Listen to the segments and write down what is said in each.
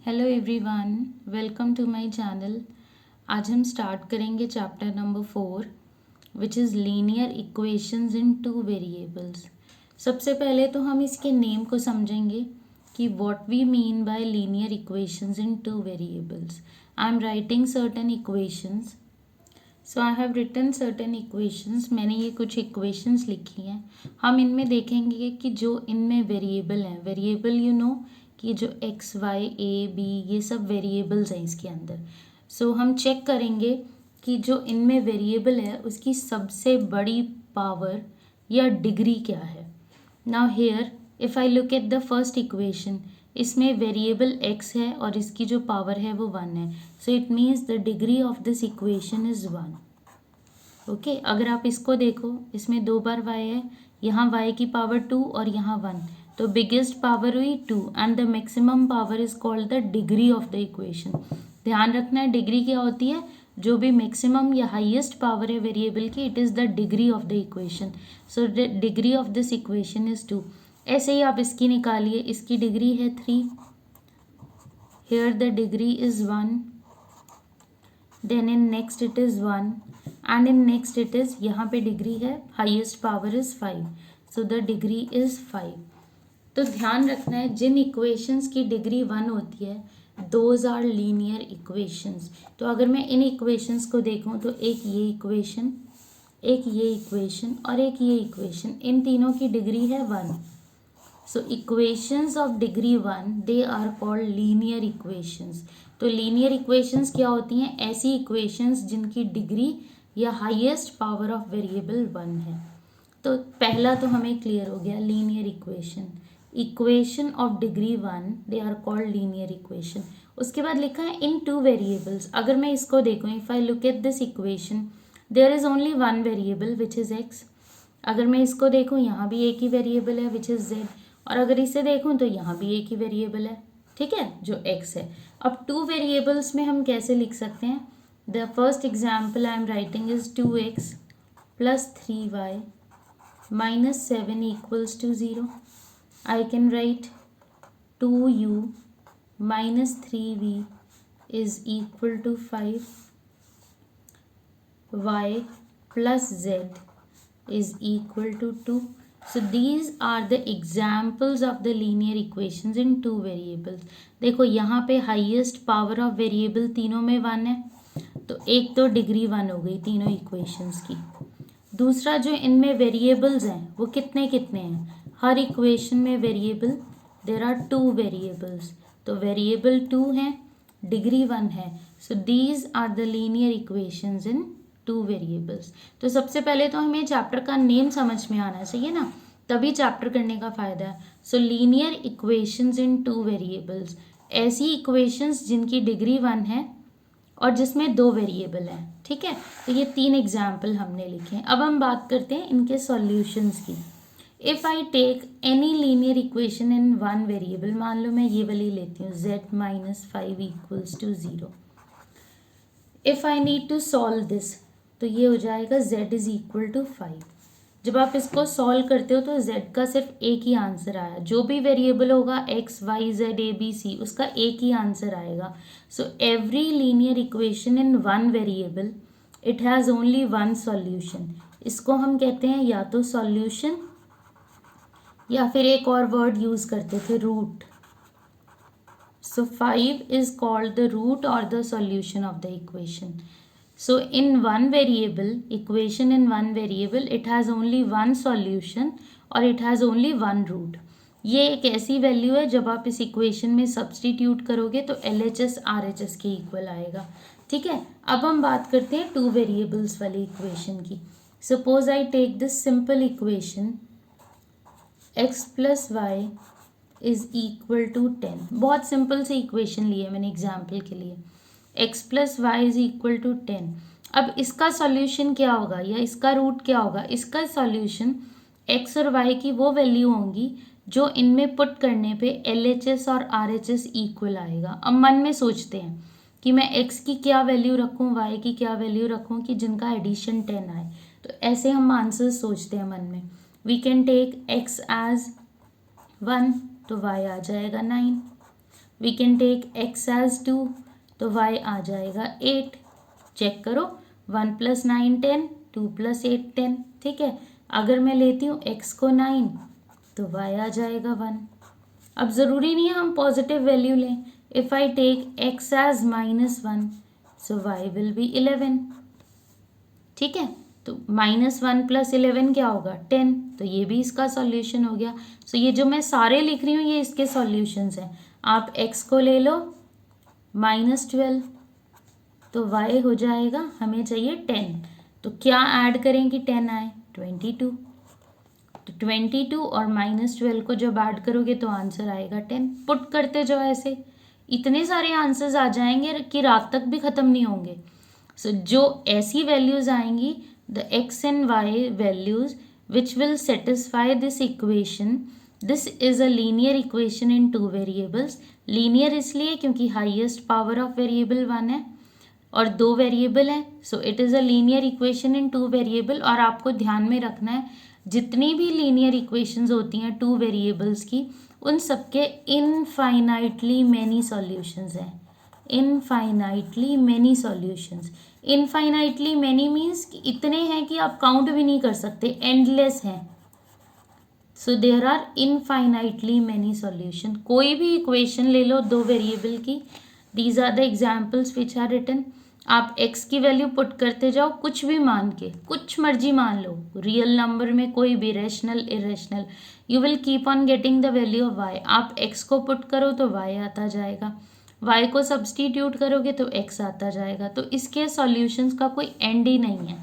Hello everyone, welcome to my channel. आज हम start करेंगे chapter number 4 which is linear equations in two variables. सबसे पहले तो हम इसके नेम को समझेंगे कि what we mean by linear equations in two variables. I am writing certain equations, so I have written certain equations. मैंने ये कुछ इक्वेशंस लिखी हैं। हम इनमें देखेंगे कि जो इनमें वेरिएबल हैं, वेरिएबल कि जो एक्स वाई ए बी ये सब वेरिएबल्स हैं इसके अंदर। सो हम चेक करेंगे कि जो इनमें वेरिएबल है उसकी सबसे बड़ी पावर या डिग्री क्या है। Now here if I look at the first equation, इसमें वेरिएबल x है और इसकी जो पावर है वो 1 है। So it means the degree of this equation is 1। Okay, अगर आप इसको देखो, इसमें 2 बार y है, यहाँ y की पावर 2 और यहाँ 1, तो बिगेस्ट पावर हुई 2 and the maximum power is called the degree of the equation. ध्यान रखना है डिग्री क्या होती है, जो भी मैक्सिमम या हाईएस्ट पावर है वेरिएबल की, it is the degree of the equation. So the degree of this equation is 2। ऐसे ही आप इसकी निकालिए, इसकी डिग्री है 3, here the degree is 1, then in next it is 1 and in next it is, यहाँ पे डिग्री है, highest power is 5, so the degree is 5। तो ध्यान रखना है जिन इक्वेशंस की डिग्री 1 होती है दोज आर लीनियर इक्वेशंस। तो अगर मैं इन इक्वेशंस को देखूं तो एक ये इक्वेशन, एक ये इक्वेशन और एक ये इक्वेशन, इन तीनों की डिग्री है 1। So equations of degree 1 they are called linear equations. तो लीनियर इक्वेशंस क्या होती हैं? ऐसी इक्वेशंस जिनकी डिग्री या हाईएस्ट पावर ऑफ वेरिएबल 1 है। तो पहला तो हमें क्लियर हो गया, linear equation, equation of degree 1 they are called linear equation. उसके बाद लिखा है इन टू वेरिएबल्स। अगर मैं इसको देखूँ, if I look at this equation, there is only one variable which is x. अगर मैं इसको देखूँ, यहाँ भी एक ही वेरिएबल है विच इज़ जेड, और अगर इसे देखूँ तो यहाँ भी एक ही वेरिएबल है, ठीक है, जो एक्स है। अब टू वेरिएबल्स में हम कैसे लिख सकते हैं? The first example I am writing is 2x plus 3y minus 7 equals to 0. I can write 2u minus 3v is equal to 5. Y plus z is equal to 2. So these are the examples of the linear equations in two variables. देखो यहाँ पे highest power of variable तीनों में 1 है, तो एक तो degree 1 हो गई तीनों इक्वेशंस की। दूसरा, जो इनमें वेरिएबल्स हैं वो कितने कितने हैं? हर इक्वेशन में वेरिएबल, देर आर 2 वेरिएबल्स, तो वेरिएबल 2 हैं, डिग्री 1 है। So these are the linear equations in 2 variables. तो सबसे पहले तो हमें चैप्टर का नेम समझ में आना चाहिए ना, तभी चैप्टर करने का फायदा है। सो लीनियर इक्वेशंस इन 2 वेरिएबल्स, ऐसी इक्वेशंस जिनकी डिग्री 1 है और जिसमें 2 वेरिएबल हैं, ठीक है। तो ये 3 एग्जाम्पल हमने लिखे हैं। अब हम बात करते हैं इनके सॉल्यूशंस की। If I take any linear equation in 1 variable, मान लो मैं ये वाली लेती हूँ, z minus 5 equals to 0। If I need to solve this, तो ये हो जाएगा z इज इक्वल टू 5। जब आप इसको सॉल्व करते हो तो z का सिर्फ एक ही आंसर आया, जो भी वेरिएबल होगा x y z a b c, उसका एक ही आंसर आएगा। So every linear equation in 1 variable it has only 1 solution. इसको हम कहते हैं या तो सॉल्यूशन, या फिर एक और वर्ड यूज करते थे, root. So 5 is called the root और the solution of the equation. So in one variable, equation in one variable, it has only one solution और it has only one root. ये एक ऐसी value है जब आप इस इक्वेशन में सब्सटीट्यूट करोगे तो LHS RHS के इक्वल आएगा, ठीक है। अब हम बात करते हैं 2 वेरिएबल्स वाली इक्वेशन की। Suppose I take this simple equation x plus y is equal to 10। बहुत सिंपल सी इक्वेशन ली है मैंने एग्जाम्पल के लिए, x plus y is equal to 10। अब इसका सॉल्यूशन क्या होगा या इसका रूट क्या होगा? इसका सॉल्यूशन x और y की वो वैल्यू होंगी जो इनमें पुट करने पे LHS और RHS इक्वल आएगा। अब मन में सोचते हैं कि मैं x की क्या वैल्यू रखूं, y की क्या वैल्यू रखूं कि जिनका एडिशन 10 आए। तो ऐसे हम आंसर सोचते हैं मन में। We can take x as 1, तो y आ जाएगा 9। We can take x as 2, तो y आ जाएगा 8। चेक करो, 1 + 9 10, 2 + 8 10। ठीक है, अगर मैं लेती हूँ x को 9 तो y आ जाएगा 1। अब ज़रूरी नहीं है हम पॉजिटिव वैल्यू लें। If I take x as -1 so y will be 11। ठीक है, तो -1 + 11 क्या होगा 10, तो ये भी इसका सॉल्यूशन हो गया। सो ये जो मैं सारे लिख रही हूँ ये इसके सॉल्यूशंस हैं। आप x को ले लो -12, तो y हो जाएगा, हमें चाहिए 10, तो क्या ऐड करें कि 10 आए, 22। तो 22 और -12 को जब ऐड करोगे तो आंसर आएगा 10। पुट करते जाओ, ऐसे इतने सारे आंसर्स आ जाएंगे कि रात तक भी ख़त्म नहीं होंगे। सो जो ऐसी वैल्यूज़ आएंगी, the x and y values which will satisfy this equation, this is a linear equation in 2 variables. Linear इसलिए क्योंकि हाईएस्ट पावर ऑफ वेरिएबल 1 है और 2 वेरिएबल है, so it is a linear equation in 2 variable. और आपको ध्यान में रखना है, जितनी भी लीनियर इक्वेशंस होती हैं 2 वेरिएबल्स की, उन सबके इनफाइनाइटली मैनी सॉल्यूशंस हैं। Infinitely many solutions, infinitely many means कि इतने हैं कि आप काउंट भी नहीं कर सकते, एंडलेस हैं। So there are infinitely many solution. कोई भी इक्वेशन ले लो 2 वेरिएबल की, these are the examples which are written. आप x की वैल्यू पुट करते जाओ, कुछ भी मान के, कुछ मर्जी मान लो, रियल नंबर में कोई भी, rational irrational, you will keep on getting the value of y। आप x को पुट करो तो y आता जाएगा, y को सब्सटीट्यूट करोगे तो x आता जाएगा। तो इसके सॉल्यूशंस का कोई एंड ही नहीं है।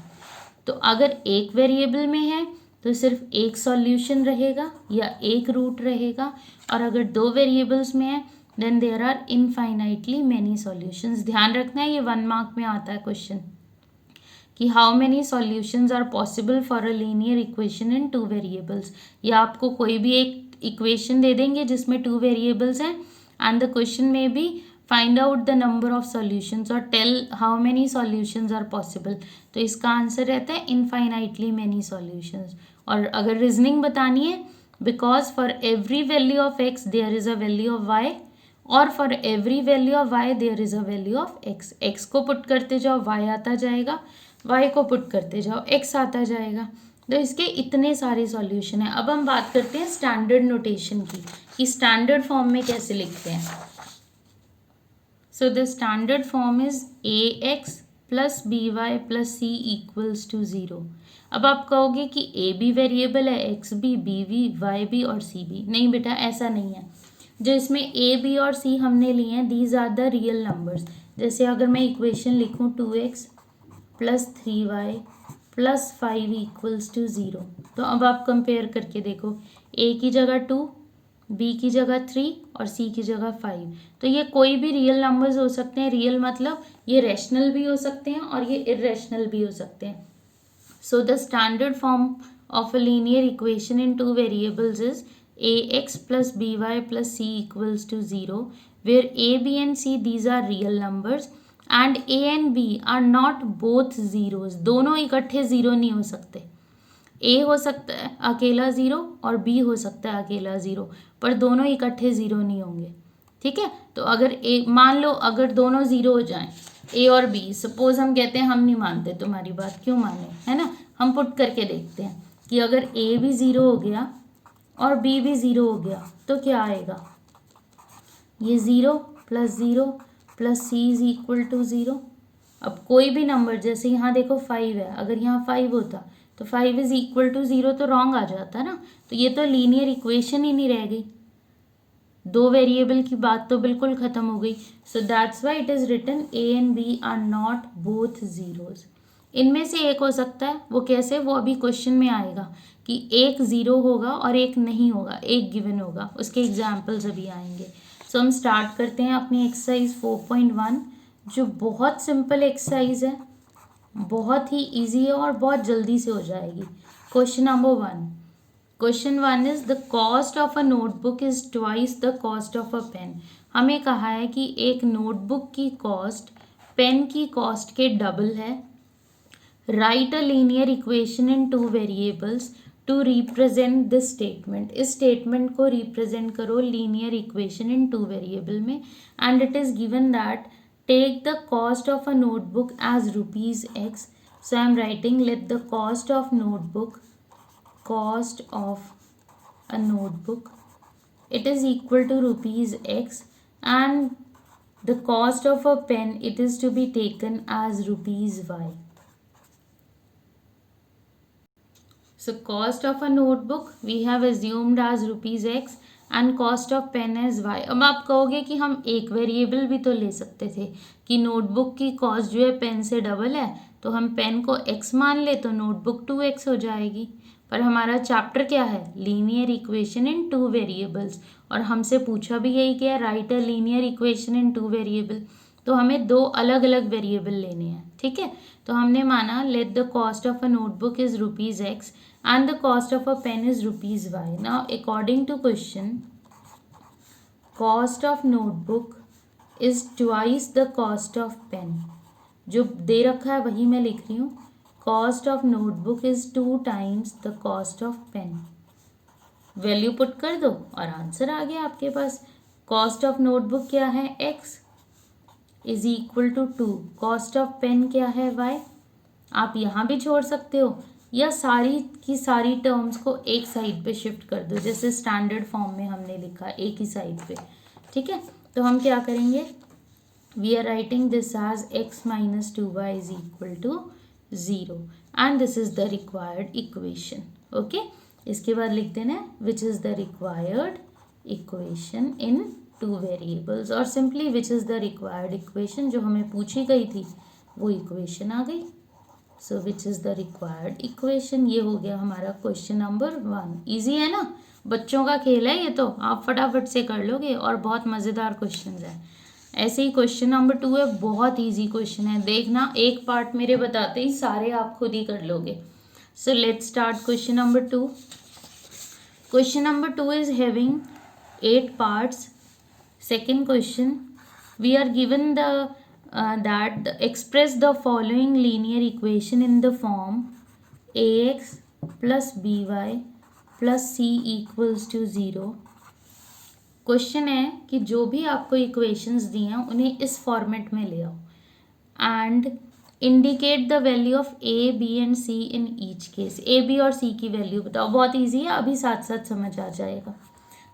तो अगर एक वेरिएबल में है तो सिर्फ एक सॉल्यूशन रहेगा या एक रूट रहेगा, और अगर 2 वेरिएबल्स में है then there are infinitely many solutions. ध्यान रखना है, ये 1 मार्क में आता है क्वेश्चन कि how many solutions are possible for a linear equation in 2 variables. या आपको कोई भी एक इक्वेशन दे देंगे जिसमें 2 वेरिएबल्स हैं एंड द क्वेश्चन में be find out the number of solutions और tell how many solutions are possible. तो इसका आंसर रहता है इनफाइनाइटली मैनी सॉल्यूशंस। और अगर रीजनिंग बतानी है, because for every value of x there is a value of y, और for every value of y there is a value of x। x को पुट करते जाओ y आता जाएगा, y को पुट करते जाओ x आता जाएगा। तो इसके इतने सारे सॉल्यूशन हैं। अब हम बात करते हैं स्टैंडर्ड नोटेशन की, कि स्टैंडर्ड फॉर्म में कैसे लिखते हैं। So the standard form is ax + by + c = 0। अब आप कहोगे कि a भी वेरिएबल है, x भी, b भी, y भी और c भी। नहीं बेटा, ऐसा नहीं है। जो इसमें a, b और c हमने लिए हैं, these are the real numbers. जैसे अगर मैं इक्वेशन लिखूँ 2x + 3y + 5 = 0, तो अब आप कंपेयर करके देखो, a की जगह 2, b की जगह 3 और c की जगह 5। तो ये कोई भी रियल नंबर्स हो सकते हैं। रियल मतलब ये रैशनल भी हो सकते हैं और ये इरेशनल भी हो सकते हैं। So the standard form of a linear equation in 2 variables is ax + by + c = 0, where a, b and c these are real numbers and a and b are not both zeros। दोनों इकट्ठे zero नहीं हो सकते। a हो सकता है अकेला zero और b हो सकता है अकेला ज़ीरो, पर दोनों इकट्ठे ज़ीरो नहीं होंगे। ठीक है, तो अगर एक मान लो अगर दोनों ज़ीरो हो जाएं, a और b, सपोज हम कहते हैं हम नहीं मानते तुम्हारी बात, क्यों माने, है ना, हम पुट करके देखते हैं कि अगर a भी ज़ीरो हो गया और b भी ज़ीरो हो गया तो क्या आएगा, ये 0 + 0 + c = 0। अब कोई भी नंबर, जैसे यहाँ देखो 5 है, अगर यहाँ 5 होता तो 5 = 0 तो रॉन्ग आ जाता ना। तो ये तो लीनियर इक्वेशन ही नहीं रह गई, 2 वेरिएबल की बात तो बिल्कुल ख़त्म हो गई। So that's why it is written a and b are not both zeros. इनमें से एक हो सकता है, वो कैसे, वो अभी क्वेश्चन में आएगा कि एक ज़ीरो होगा और एक नहीं होगा, एक गिवन होगा, उसके एग्जाम्पल्स अभी आएंगे। सो हम स्टार्ट करते हैं अपनी एक्सरसाइज 4.1, जो बहुत सिंपल एक्सरसाइज है, बहुत ही इजी है और बहुत जल्दी से हो जाएगी। Question number 1। Question 1 is the cost of a notebook is twice the cost of a pen. हमें कहा है कि एक नोटबुक की कॉस्ट पेन की कॉस्ट के डबल है। Write a linear equation in 2 variables to represent this statement, इस स्टेटमेंट को रिप्रेजेंट करो लीनियर इक्वेशन इन 2 वेरिएबल में, and it is given that take the cost of a notebook as ₹X. So I am writing, let the cost of a notebook, it is equal to ₹X, and the cost of a pen, it is to be taken as ₹Y. So cost of a notebook we have assumed as ₹X and cost of pen as Y. अब आप कहोगे कि हम एक variable भी तो ले सकते थे कि नोटबुक की कॉस्ट जो है पेन से डबल है, तो हम पेन को x मान ले तो नोटबुक 2x हो जाएगी। पर हमारा चैप्टर क्या है, लीनियर इक्वेशन इन 2 वेरिएबल्स, और हमसे पूछा भी यही क्या है, write a linear equation in 2 variable. तो हमें 2 अलग अलग वेरिएबल लेने हैं, ठीक है। तो हमने माना let the cost of a notebook is ₹X and the cost of a pen is ₹Y. Now according to question, cost of notebook is twice the cost of pen. जो दे रखा है वही मैं लिख रही हूँ, cost of notebook is 2 times the cost of pen. Value put कर दो और आंसर आ गया आपके पास। कॉस्ट ऑफ नोटबुक क्या है, x is equal to 2, cost of pen क्या है, y. आप यहाँ भी छोड़ सकते हो या सारी की सारी टर्म्स को एक साइड पे शिफ्ट कर दो, जैसे स्टैंडर्ड फॉर्म में हमने लिखा एक ही साइड पे, ठीक है। तो हम क्या करेंगे, we are writing this as x minus 2y is equal to 0 and this is the required equation. Okay, इसके बाद लिख देना है which is the required equation in 2 variables, और simply which is the required equation जो हमें पूछी गई थी वो इक्वेशन आ गई। So which is the required equation, ये हो गया हमारा क्वेश्चन नंबर 1। इजी है ना, बच्चों का खेल है ये, तो आप फटाफट से कर लोगे और बहुत मज़ेदार क्वेश्चन है। ऐसे ही क्वेश्चन नंबर 2 है, बहुत इजी क्वेश्चन है, देखना एक पार्ट मेरे बताते ही सारे आप खुद ही कर लोगे। So let's start question number 2। Question number 2 is having 8 parts. Second question, we are given the express the following linear equation in the form ax plus by plus c equals to 0। Question है कि जो भी आपको equations दी हैं उन्हें इस format में ले आओ and indicate the value of A B and C in each case. A B और सी की वैल्यू बताओ, बहुत ईजी है, अभी साथ साथ समझ आ जाएगा।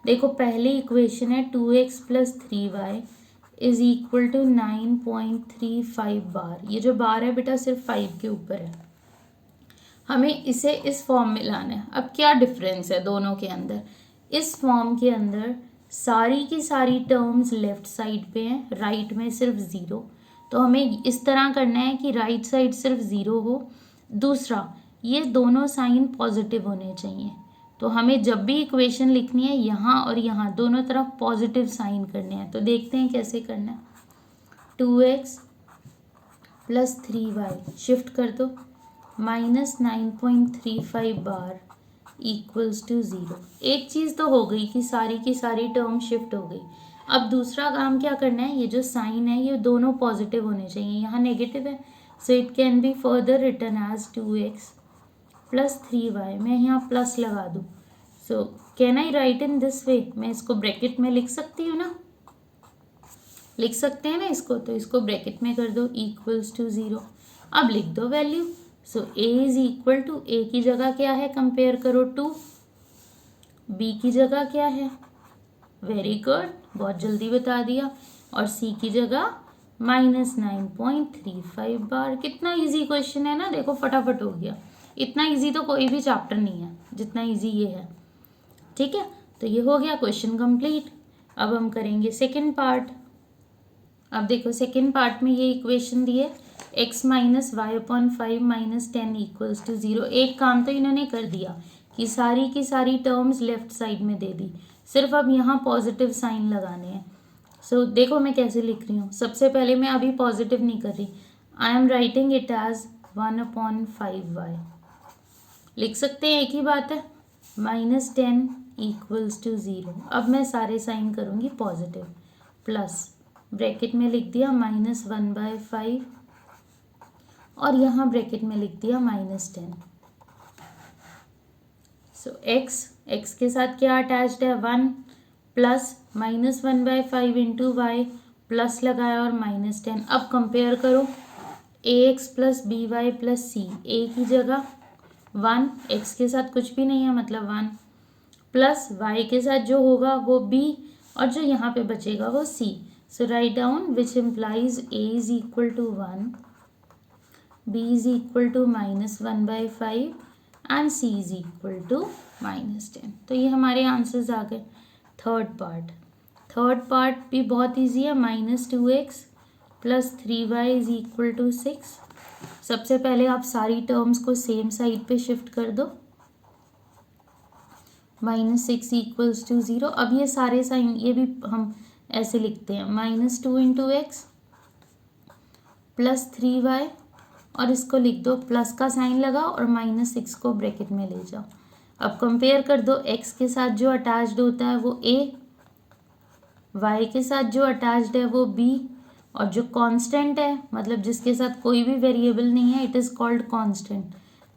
देखो पहली इक्वेशन है 2x plus 3y is equal to 9.35 bar. ये जो बार है बेटा सिर्फ 5 के ऊपर है, हमें इसे इस फॉर्म में लाना है। अब क्या डिफरेंस है दोनों के अंदर, इस फॉर्म के अंदर सारी की सारी टर्म्स लेफ्ट साइड पे हैं, राइट में सिर्फ 0। तो हमें इस तरह करना है कि राइट साइड सिर्फ 0 हो। दूसरा, ये दोनों साइन पॉजिटिव होने चाहिए, तो हमें जब भी इक्वेशन लिखनी है यहाँ और यहाँ दोनों तरफ पॉजिटिव साइन करने हैं। तो देखते हैं कैसे करना है। 2x प्लस 3y शिफ्ट कर दो, माइनस 9.35 बार इक्वल्स टू 0। एक चीज़ तो हो गई कि सारी की सारी टर्म शिफ्ट हो गई। अब दूसरा काम क्या करना है, ये जो साइन है ये दोनों पॉजिटिव होने चाहिए, यहाँ नेगेटिव है, so it can be further written as 2x plus 3y। मैं यहाँ प्लस लगा दूँ, so can I write in this way, मैं इसको ब्रैकेट में लिख सकती हूँ ना, लिख सकते हैं ना इसको, तो इसको ब्रैकेट में कर दो इक्वल्स टू 0। अब लिख दो value, so a is equal to, a की जगह क्या है कंपेयर करो 2, b की जगह क्या है, वेरी गुड, बहुत जल्दी बता दिया, और c की जगह माइनस 9.35 बार। कितना इजी क्वेश्चन है ना, देखो फटाफट हो गया। इतना इजी तो कोई भी चैप्टर नहीं है जितना इजी ये है, ठीक है। तो ये हो गया क्वेश्चन कंप्लीट। अब हम करेंगे सेकंड पार्ट। अब देखो सेकंड पार्ट में ये इक्वेशन दी है x minus y upon 5 minus 10 equals to 0। एक काम तो इन्होंने कर दिया कि सारी की सारी टर्म्स लेफ्ट साइड में दे दी, सिर्फ अब यहाँ पॉजिटिव साइन लगाने हैं। सो देखो मैं कैसे लिख रही हूँ, सबसे पहले मैं अभी पॉजिटिव नहीं कर रही, I am writing it as 1/5y। लिख सकते हैं, एक ही बात है, माइनस 10 इक्वल्स टू 0। अब मैं सारे साइन करूँगी पॉजिटिव, प्लस ब्रैकेट में लिख दिया माइनस 1/5 और यहाँ ब्रैकेट में लिख दिया माइनस 10। सो एक्स के साथ क्या अटैच्ड है 1 प्लस -1/5 इंटू वाई प्लस लगाया और -10। अब कंपेयर करो ax plus b y plus c, a की जगह 1, एक्स के साथ कुछ भी नहीं है मतलब 1 प्लस वाई के साथ जो होगा वो b और जो यहाँ पे बचेगा वो c। So write down which implies a is equal to 1, b is equal to -1/5 and c is equal to -10। तो ये हमारे आंसर्स आ गए। थर्ड पार्ट भी बहुत ईजी है। -2x plus 3y is equal to 6। सबसे पहले आप सारी टर्म्स को सेम साइड पे शिफ्ट कर दो। -6 इक्वल्स टू 0। अब ये सारे साइन ये भी हम ऐसे लिखते हैं -2 इंटू एक्स प्लस 3y और इसको लिख दो, प्लस का साइन लगाओ और -6 को ब्रैकेट में ले जाओ। अब कंपेयर कर दो, x के साथ जो अटैच्ड होता है वो a, y के साथ जो अटैच्ड है वो b और जो कांस्टेंट है मतलब जिसके साथ कोई भी वेरिएबल नहीं है इट इज़ कॉल्ड कांस्टेंट,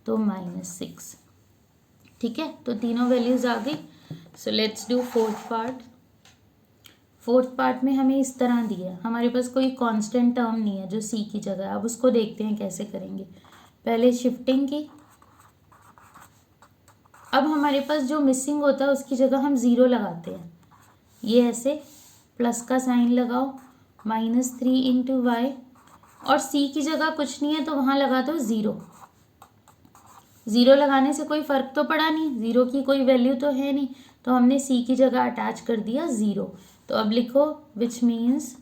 तो -6। ठीक है, तो तीनों वैल्यूज आ गई। So let's do fourth part में हमें इस तरह दिया है, हमारे पास कोई कांस्टेंट टर्म नहीं है जो c की जगह है। अब उसको देखते हैं कैसे करेंगे। पहले शिफ्टिंग की, अब हमारे पास जो मिसिंग होता है उसकी जगह हम 0 लगाते हैं। ये ऐसे प्लस का साइन लगाओ, -3 इंटू वाई और c की जगह कुछ नहीं है तो वहाँ लगा दो 0। 0 लगाने से कोई फ़र्क तो पड़ा नहीं, 0 की कोई वैल्यू तो है नहीं, तो हमने c की जगह अटैच कर दिया 0। तो अब लिखो which means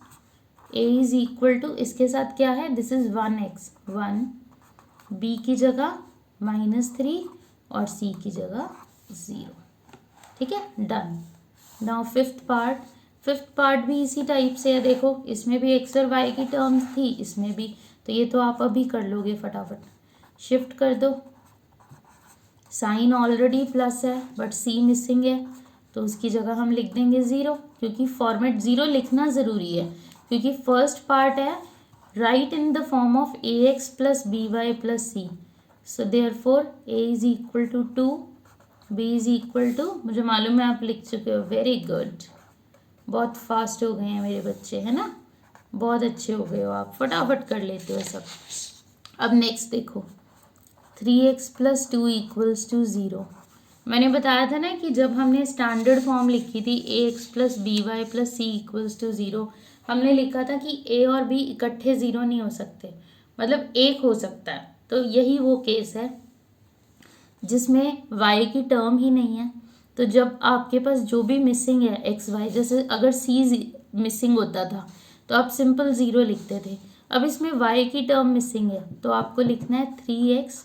a is equal to, इसके साथ क्या है, दिस इज 1x 1, b की जगह -3 और c की जगह 0। ठीक है, डन। नाउ फिफ्थ पार्ट भी इसी टाइप से है। देखो इसमें भी x और y की टर्म्स थी, इसमें भी, तो ये तो आप अभी कर लोगे फटाफट। शिफ्ट कर दो, साइन ऑलरेडी प्लस है बट c मिसिंग है तो उसकी जगह हम लिख देंगे 0, क्योंकि फॉर्मेट 0 लिखना ज़रूरी है क्योंकि फर्स्ट पार्ट है write in the form of ax plus b y plus c. So therefore a is equal to 2, b is equal to, मुझे मालूम है आप लिख चुके हो, वेरी गुड, बहुत फास्ट हो गए हैं मेरे बच्चे, है ना, बहुत अच्छे हो गए हो आप, फटाफट कर लेते हो सब। अब नेक्स्ट देखो 3x प्लस 2 इक्वल्स टू 0। मैंने बताया था ना कि जब हमने स्टैंडर्ड फॉर्म लिखी थी ax plus b y plus c equals to 0, हमने लिखा था कि a और b इकट्ठे 0 नहीं हो सकते, मतलब एक हो सकता है। तो यही वो केस है जिसमें y की टर्म ही नहीं है। तो जब आपके पास जो भी मिसिंग है एक्स वाई, जैसे अगर c मिसिंग होता था तो आप सिंपल 0 लिखते थे। अब इसमें y की टर्म मिसिंग है तो आपको लिखना है 3x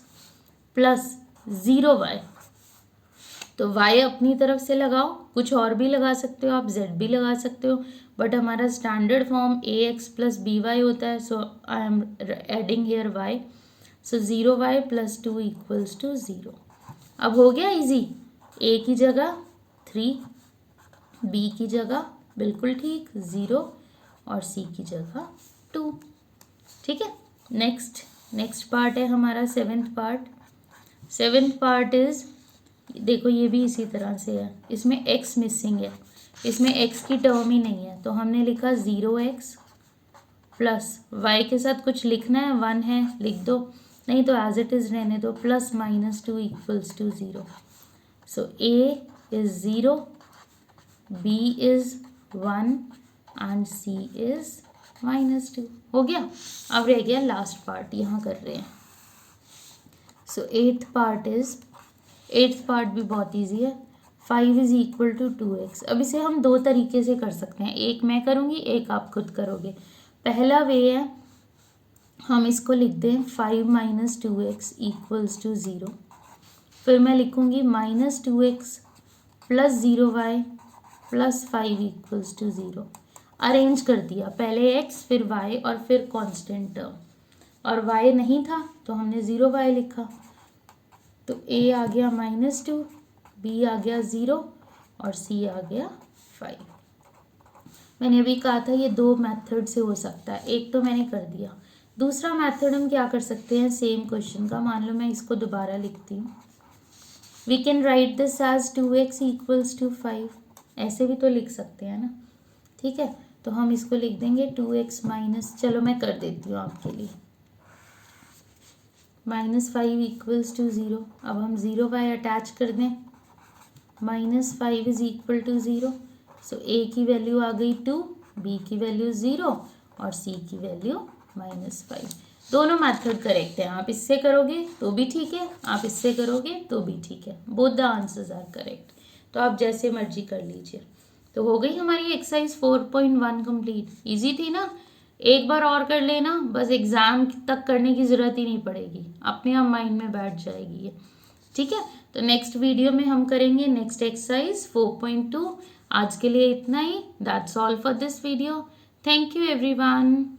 प्लस 0y। तो y अपनी तरफ से लगाओ, कुछ और भी लगा सकते हो आप, z भी लगा सकते हो, बट हमारा standard form ax plus b y होता है। So I am adding here y। So 0y plus 2 equals to 0। अब हो गया इजी, a की जगह 3, b की जगह बिल्कुल ठीक 0 और c की जगह 2। ठीक है, नेक्स्ट पार्ट है हमारा सेवेंथ पार्ट इज, देखो ये भी इसी तरह से है, इसमें x मिसिंग है, इसमें x की टर्म ही नहीं है तो हमने लिखा 0x प्लस y के साथ कुछ लिखना है 1 है लिख दो, नहीं तो एज इट इज़ रहने दो, plus -2 equals to 0। So a is 0, b is 1 and c is -2। हो गया। अब रह गया लास्ट पार्ट, यहाँ कर रहे हैं। सो एट्थ पार्ट भी बहुत इजी है। 5 इज इक्वल टू 2x। अब इसे हम दो तरीके से कर सकते हैं, एक मैं करूँगी एक आप खुद करोगे। पहला वे है हम इसको लिख दें 5 माइनस 2x इक्वल्स टू 0। फिर मैं लिखूँगी -2x plus 0y plus 5 equals to 0। Arrange कर दिया, पहले x फिर y और फिर कांस्टेंट टर्म, और y नहीं था तो हमने 0y लिखा। तो a आ गया -2, b आ गया 0 और c आ गया 5। मैंने अभी कहा था ये दो मेथड से हो सकता है, एक तो मैंने कर दिया। दूसरा मेथड हम क्या कर सकते हैं सेम क्वेश्चन का, मान लो मैं इसको दोबारा लिखती हूँ। We can write this as 2x equals to 5, ऐसे भी तो लिख सकते हैं ना, ठीक है। तो हम इसको लिख देंगे 2x माइनस, चलो मैं कर देती हूँ आपके लिए, -5 इक्वल्स टू 0। अब हम 0y अटैच कर दें, -5 is equal to 0। So a की वैल्यू आ गई 2, b की वैल्यू 0 और c की वैल्यू -5। दोनों मेथड करेक्ट है, आप इससे करोगे तो भी ठीक है, आप इससे करोगे तो भी ठीक है, both the answers are correct. तो आप जैसे मर्जी कर लीजिए। तो हो गई हमारी एक्सरसाइज 4.1 कंप्लीट। इजी थी ना, एक बार और कर लेना, बस एग्जाम तक करने की ज़रूरत ही नहीं पड़ेगी, अपने आप माइंड में बैठ जाएगी ये, ठीक है। तो नेक्स्ट वीडियो में हम करेंगे नेक्स्ट एक्सरसाइज 4.2। आज के लिए इतना ही, that's all for this video. Thank you everyone.